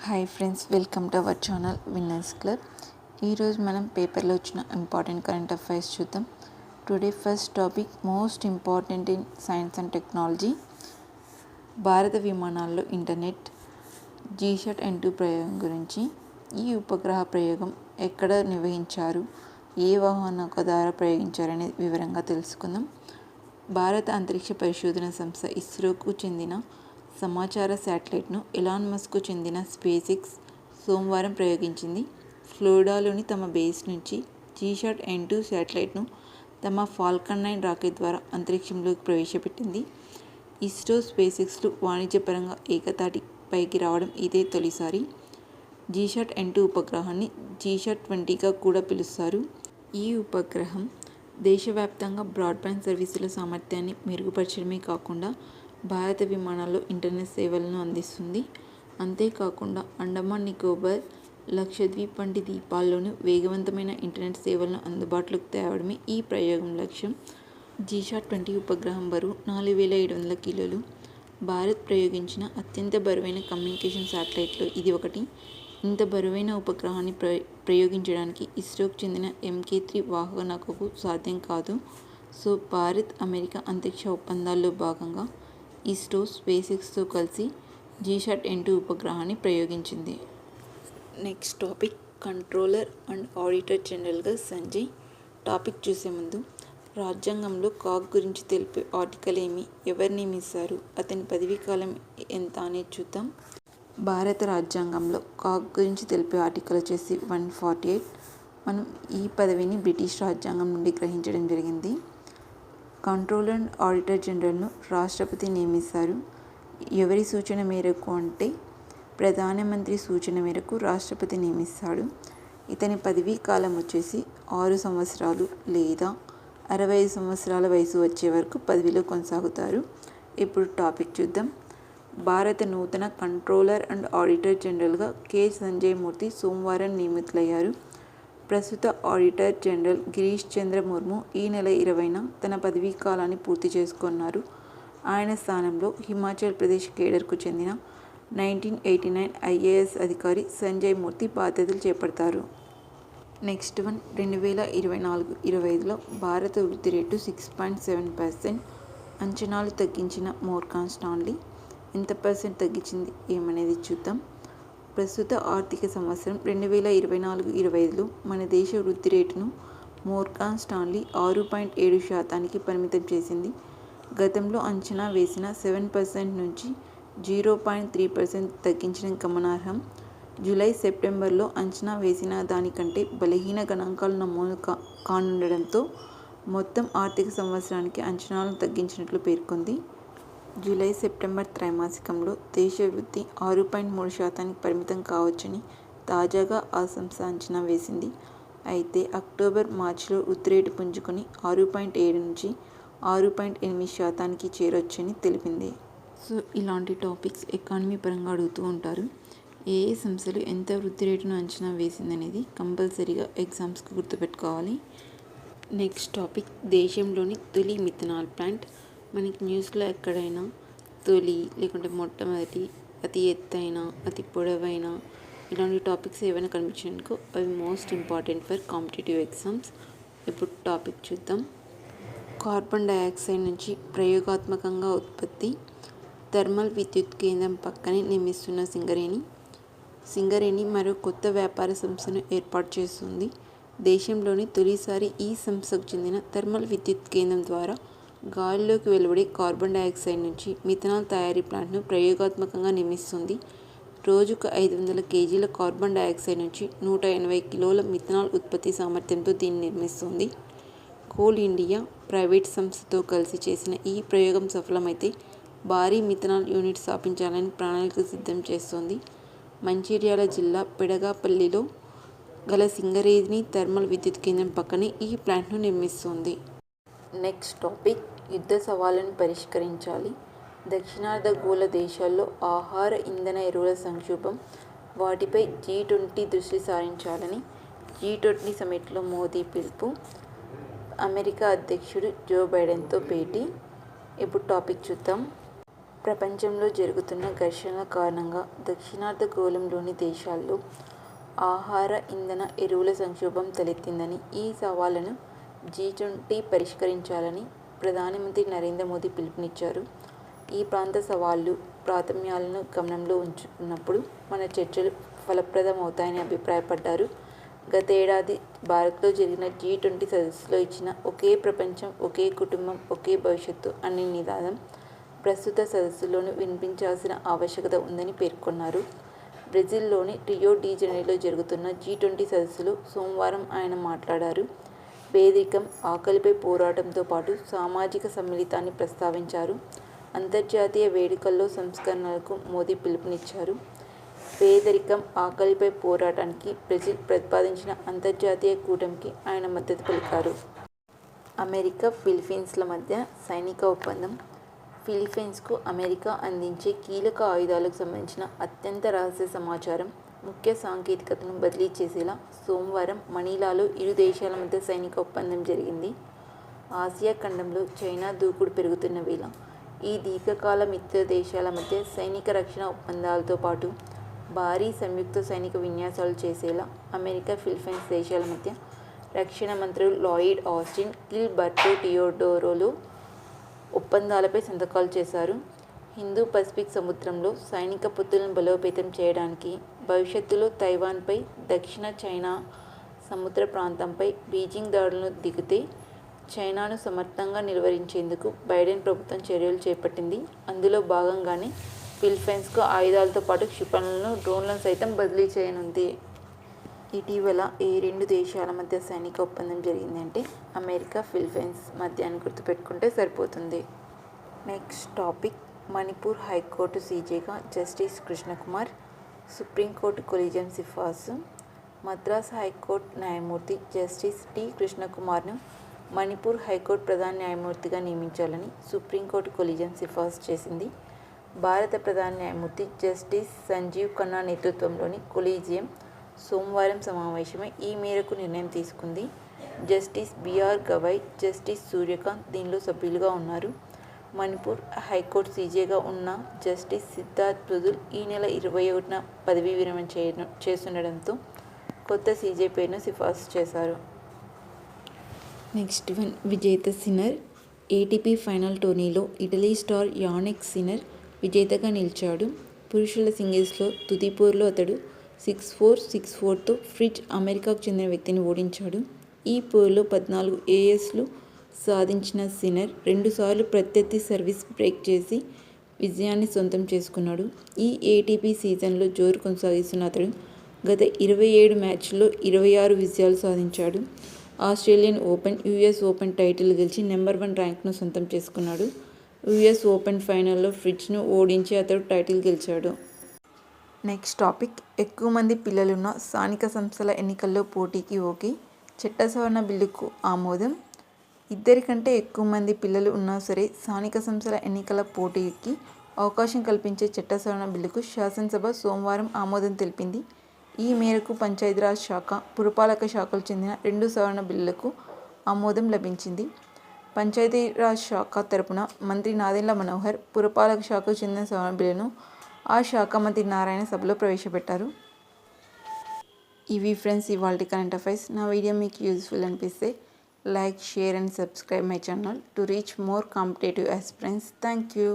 Hi friends, welcome to our channel winners club. ఈరోజు మనం పేపర్లో వచ్చిన ఇంపార్టెంట్ కరెంట్ అఫైర్స్ చూద్దాం. Today first topic most important in science and technology. భారత విమానాల్లో ఇంటర్నెట్ GSAT-N2 ప్రయోగం గురించి. ఈ ఉపగ్రహ ప్రయోగం ఎక్కడ నిర్వహించారు, ఏ వాహనౌక ద్వారా ప్రయోగించారనేది వివరంగా తెలుసుకుందాం. భారత అంతరిక్ష పరిశోధన సంస్థ ఇస్రోకు చెందిన సమాచార శాటిలైట్ను ఎలాన్ మస్క్కు చెందిన స్పేస్-ఎక్స్ సోమవారం ప్రయోగించింది. ఫ్లోరిడాలోని తమ బేస్ నుంచి GSAT-N2 శాటిలైట్ను తమ ఫాల్కన్ 9 రాకెట్ ద్వారా అంతరిక్షంలోకి ప్రవేశపెట్టింది. ఇస్రో, స్పేస్-ఎక్స్లు వాణిజ్యపరంగా ఏకతాటిపైకి రావడం ఇదే తొలిసారి. GSAT-N2 ఉపగ్రహాన్ని GSAT-20గా కూడా పిలుస్తారు. ఈ ఉపగ్రహం దేశవ్యాప్తంగా బ్రాడ్బ్యాండ్ సర్వీసుల సామర్థ్యాన్ని మెరుగుపరచడమే కాకుండా భారత విమానాల్లో ఇంటర్నెట్ సేవలను అందిస్తుంది. అంతేకాకుండా అండమాన్ నికోబార్, లక్షద్వీప్ వంటి ద్వీపాల్లోనూ వేగవంతమైన ఇంటర్నెట్ సేవలను అందుబాటులోకి తేవడమే ఈ ప్రయోగం లక్ష్యం. GSAT-20 ఉపగ్రహం బరువు 4700 కిలోలు. భారత్ ప్రయోగించిన అత్యంత బరువైన కమ్యూనికేషన్ శాటిలైట్లో ఇది ఒకటి. ఇంత బరువైన ఉపగ్రహాన్ని ప్రయోగించడానికి ఇస్రోకు చెందిన MK3 వాహనౌకకు సాధ్యం కాదు. సో భారత్, అమెరికా అంతరిక్ష ఒప్పందాల్లో భాగంగా ఇస్రో, స్పేస్-ఎక్స్తో కలిసి GSAT-N2 ఉపగ్రహాన్ని ప్రయోగించింది. Next topic controller and auditor జనరల్గా సంజయ్. టాపిక్ చూసే ముందు రాజ్యాంగంలో కాగ్ గురించి తెలిపే ఆర్టికల్ ఏమి, ఎవరు నియమిస్తారు, అతని పదవీ కాలం ఎంత అనేది చూద్దాం. భారత రాజ్యాంగంలో కాగ్ గురించి తెలిపే ఆర్టికల్ వచ్చేసి 148. మనం ఈ పదవిని బ్రిటిష్ రాజ్యాంగం నుండి గ్రహించడం జరిగింది. కంట్రోలర్ అండ్ ఆడిటర్ జనరల్ను రాష్ట్రపతి నియమిస్తారు. ఎవరి సూచన మేరకు అంటే ప్రధానమంత్రి సూచన మేరకు రాష్ట్రపతి నియమిస్తాడు. ఇతని పదవీ కాలం వచ్చేసి 6 సంవత్సరాలు లేదా 65 సంవత్సరాల వయసు వచ్చే వరకు పదవిలో కొనసాగుతారు. ఇప్పుడు టాపిక్ చూద్దాం. భారత నూతన కంట్రోలర్ అండ్ ఆడిటర్ జనరల్గా K. సంజయ్ మూర్తి సోమవారం నియమితులయ్యారు. ప్రస్తుత ఆడిటర్ జనరల్ గిరీష్ చంద్ర ముర్ము ఈ నెల 20న తన పదవీ కాలాన్ని పూర్తి చేసుకున్నారు. ఆయన స్థానంలో హిమాచల్ ప్రదేశ్ కేడర్కు చెందిన 1989 IAS అధికారి సంజయ్ మూర్తి బాధ్యతలు చేపడతారు. నెక్స్ట్ వన్ 2024-25లో భారత వృద్ధి రేటు 6.7%. అంచనాలు తగ్గించిన మోర్గాన్ స్టాన్లీ. ఎంత పర్సెంట్ తగ్గించింది ఏమనేది చూద్దాం. ప్రస్తుత ఆర్థిక సంవత్సరం 2024-25లో మన దేశ వృద్ధి రేటును మోర్గాన్ స్టాన్లీ 6.7% పరిమితం చేసింది. గతంలో అంచనా వేసిన 7% నుంచి 0.3% తగ్గించడం గమనార్హం. జూలై, సెప్టెంబర్లో అంచనా వేసిన దానికంటే బలహీన గణాంకాలు నమోదు కానుండడంతో మొత్తం ఆర్థిక సంవత్సరానికి అంచనాలను తగ్గించినట్లు పేర్కొంది. జూలై, సెప్టెంబర్ త్రైమాసికంలో దేశ వృద్ధి 6.3% పరిమితం కావచ్చని తాజాగా ఆ సంస్థ అంచనా వేసింది. అయితే అక్టోబర్, మార్చిలో వృద్ధి రేటు పుంజుకొని 6.7 నుంచి 6.8% చేరొచ్చని తెలిపింది. సో ఇలాంటి టాపిక్స్ ఎకానమీ పరంగా అడుగుతూ ఉంటారు. ఏ సంస్థలు ఎంత వృద్ధి రేటును అంచనా వేసిందనేది కంపల్సరీగా ఎగ్జామ్స్కి గుర్తుపెట్టుకోవాలి. నెక్స్ట్ టాపిక్ దేశంలోని తొలి మిథనాల్ ప్లాంట్. మనకి న్యూస్లో ఎక్కడైనా తొలి లేకుంటే మొట్టమొదటి, అతి ఎత్తైన, అతి పొడవైన ఇలాంటి టాపిక్స్ ఏవైనా కనిపించాయనుకో అవి most important for competitive exams. ఇప్పుడు టాపిక్ చూద్దాం. కార్బన్ డయాక్సైడ్ నుంచి ప్రయోగాత్మకంగా ఉత్పత్తి. థర్మల్ విద్యుత్ కేంద్రం పక్కనే నిర్మిస్తున్న సింగరేణి మరో కొత్త వ్యాపార సంస్థను ఏర్పాటు చేస్తుంది. దేశంలోని తొలిసారి ఈ సంస్థకు చెందిన థర్మల్ విద్యుత్ కేంద్రం ద్వారా గాలిలోకి వెలువడే కార్బన్ డయాక్సైడ్ నుంచి మిథనాల్ తయారీ ప్లాంట్ను ప్రయోగాత్మకంగా నిర్మిస్తుంది. రోజుకు 500 కేజీల కార్బన్ డయాక్సైడ్ నుంచి 180 కిలోల మిథనాల్ ఉత్పత్తి సామర్థ్యంతో దీన్ని నిర్మిస్తుంది. కోల్ ఇండియా ప్రైవేట్ సంస్థతో కలిసి చేసిన ఈ ప్రయోగం సఫలమైతే భారీ మిథనాల్ యూనిట్ స్థాపించాలని ప్రణాళికలు సిద్ధం చేస్తోంది. మంచిర్యాల జిల్లా పెడగాపల్లిలో గల సింగరేణి థర్మల్ విద్యుత్ కేంద్రం పక్కనే ఈ ప్లాంట్ను నిర్మిస్తోంది. నెక్స్ట్ టాపిక్ యుద్ధ సవాళ్లను పరిష్కరించాలి. దక్షిణార్ధగోళ దేశాల్లో ఆహార, ఇంధన ఎరువుల సంక్షోభం. వాటిపై G20 దృష్టి సారించాలని G20 సమ్మిట్లో మోదీ పిలుపు. అమెరికా అధ్యక్షుడు జో బైడెన్తో భేటీ. ఇప్పుడు టాపిక్ చూద్దాం. ప్రపంచంలో జరుగుతున్న ఘర్షణల కారణంగా దక్షిణార్ధగోళంలోని దేశాల్లో ఆహార ఇంధన ఎరువుల సంక్షోభం తలెత్తిందని, ఈ సవాళ్లను G20 పరిష్కరించాలని ప్రధానమంత్రి నరేంద్ర మోదీ పిలుపునిచ్చారు. ఈ ప్రాంత సవాళ్లు, ప్రాధాన్యాలను గమనంలో ఉంచుకున్నప్పుడు మన చర్చలు ఫలప్రదమవుతాయని అభిప్రాయపడ్డారు. గతేడాది భారత్లో జరిగిన G20 సదస్సులో ఇచ్చిన ఒకే ప్రపంచం, ఒకే కుటుంబం, ఒకే భవిష్యత్తు అనే నినాదం ప్రస్తుత సదస్సులోనూ వినిపించాల్సిన ఆవశ్యకత ఉందని పేర్కొన్నారు. బ్రెజిల్లోని రియో డి జనీరోలో జరుగుతున్న G20 సదస్సులో సోమవారం ఆయన మాట్లాడారు. పేదరికం, ఆకలిపై పోరాటంతో పాటు సామాజిక సమ్మిళితాన్ని ప్రస్తావించారు. అంతర్జాతీయ వేడుకల్లో సంస్కరణలకు మోదీ పిలుపునిచ్చారు. పేదరికం, ఆకలిపై పోరాటానికి బ్రెజిల్ ప్రతిపాదించిన అంతర్జాతీయ కూటమికి ఆయన మద్దతు పలికారు. అమెరికా, ఫిలిప్పీన్స్ల మధ్య సైనిక ఒప్పందం. ఫిలిప్పీన్స్కు అమెరికా అందించే కీలక ఆయుధాలకు సంబంధించిన అత్యంత రహస్య సమాచారం, ముఖ్య సాంకేతికతను బదిలీ చేసేలా సోమవారం మనీలాలో ఇరు దేశాల మధ్య సైనిక ఒప్పందం జరిగింది. ఆసియా ఖండంలో చైనా దూకుడు పెరుగుతున్న వేళ ఈ దీర్ఘకాల మిత్ర దేశాల మధ్య సైనిక రక్షణ ఒప్పందాలతో పాటు భారీ సంయుక్త సైనిక విన్యాసాలు చేసేలా అమెరికా, ఫిలిప్పీన్స్ దేశాల మధ్య రక్షణ మంత్రులు లాయిడ్ ఆస్టిన్, గిల్బర్టో టియోడోరోలు ఒప్పందాలపై సంతకాలు చేశారు. హిందూ పసిఫిక్ సముద్రంలో సైనిక పొత్తులను బలోపేతం చేయడానికి, భవిష్యత్తులో తైవాన్పై, దక్షిణ చైనా సముద్ర ప్రాంతంపై బీజింగ్ దాడులను దిగితే చైనాను సమర్థంగా నిలువరించేందుకు బైడెన్ ప్రభుత్వం చర్యలు చేపట్టింది. అందులో భాగంగానే ఫిలిప్పీన్స్కు ఆయుధాలతో పాటు క్షిపణులను, డ్రోన్లను సైతం బదిలీ చేయనుంది. ఇటీవల ఏ రెండు దేశాల మధ్య సైనిక ఒప్పందం జరిగిందంటే అమెరికా, ఫిలిప్పీన్స్ మధ్య అని గుర్తుపెట్టుకుంటే సరిపోతుంది. నెక్స్ట్ టాపిక్, మణిపూర్ హైకోర్టు సీజేగా జస్టిస్ కృష్ణకుమార్, సుప్రీంకోర్టు కొలీజియం సిఫార్సు. మద్రాస్ హైకోర్టు న్యాయమూర్తి జస్టిస్ టి కృష్ణకుమార్ను మణిపూర్ హైకోర్టు ప్రధాన న్యాయమూర్తిగా నియమించాలని సుప్రీంకోర్టు కొలీజియం సిఫార్సు చేసింది. భారత ప్రధాన న్యాయమూర్తి జస్టిస్ సంజీవ్ ఖన్నా నేతృత్వంలోని కొలీజియం సోమవారం సమావేశమై ఈ మేరకు నిర్ణయం తీసుకుంది. Justice BR Gavai, justice Suryakant దీనిలో సభ్యులుగా ఉన్నారు. మణిపూర్ హైకోర్టు సీజేగా ఉన్న జస్టిస్ సిద్ధార్థ్ మృదుల్ ఈ నెల 21న పదవీ విరమణ చేస్తుండడంతో కొత్త సీజే పేరును సిఫార్సు చేశారు. నెక్స్ట్ వన్, విజేత సిన్నర్. ఏటీపీ ఫైనల్ టోర్నీలో ఇటలీ స్టార్ యానిక్ సిన్నర్ విజేతగా నిలిచాడు. పురుషుల సింగిల్స్లో తుది పోరులో అతడు 6-4, 6-4తో ఫ్రిడ్జ్ అమెరికాకు చెందిన వ్యక్తిని ఓడించాడు. ఈ పోరులో 14 ఏఎస్లు సాధించిన సిన్నర్ 2 సార్లు ప్రత్యర్థి సర్వీస్ బ్రేక్ చేసి విజయాన్ని సొంతం చేసుకున్నాడు. ఈ ఏటీపీ సీజన్లో జోరు కొనసాగిస్తున్న అతడు గత 27 మ్యాచ్ల్లో 26 విజయాలు సాధించాడు. Australian open, US open title గెలిచి నెంబర్ 1 ర్యాంక్ను సొంతం చేసుకున్నాడు. యూఎస్ ఓపెన్ ఫైనల్లో ఫ్రిడ్జ్ను ఓడించి అతడు టైటిల్ గెలిచాడు. నెక్స్ట్ టాపిక్, ఎక్కువ మంది పిల్లలున్న స్థానిక సంస్థల ఎన్నికల్లో పోటీకి ఓకే, చట్ట సవరణ బిల్లుకు ఆమోదం. 2 కంటే ఎక్కువ మంది పిల్లలు ఉన్నా సరే స్థానిక సంస్థల ఎన్నికల పోటీకి అవకాశం కల్పించే చట్ట సవరణ బిల్లుకు శాసనసభ సోమవారం ఆమోదం తెలిపింది. ఈ మేరకు పంచాయతీరాజ్ శాఖ, పురపాలక శాఖలకు చెందిన 2 సవరణ బిల్లులకు ఆమోదం లభించింది. పంచాయతీరాజ్ శాఖ తరపున మంత్రి నాదెండ్ల మనోహర్, పురపాలక శాఖకు చెందిన సవరణ బిల్లును ఆ శాఖ మంత్రి నారాయణ సభలో ప్రవేశపెట్టారు. ఇవి ఫ్రెండ్స్ ఇవాల్టి కరెంట్ అఫైర్స్. నా వీడియో మీకు యూజ్ఫుల్ అనిపిస్తే like, share and subscribe my channel to reach more competitive aspirants. Thank you.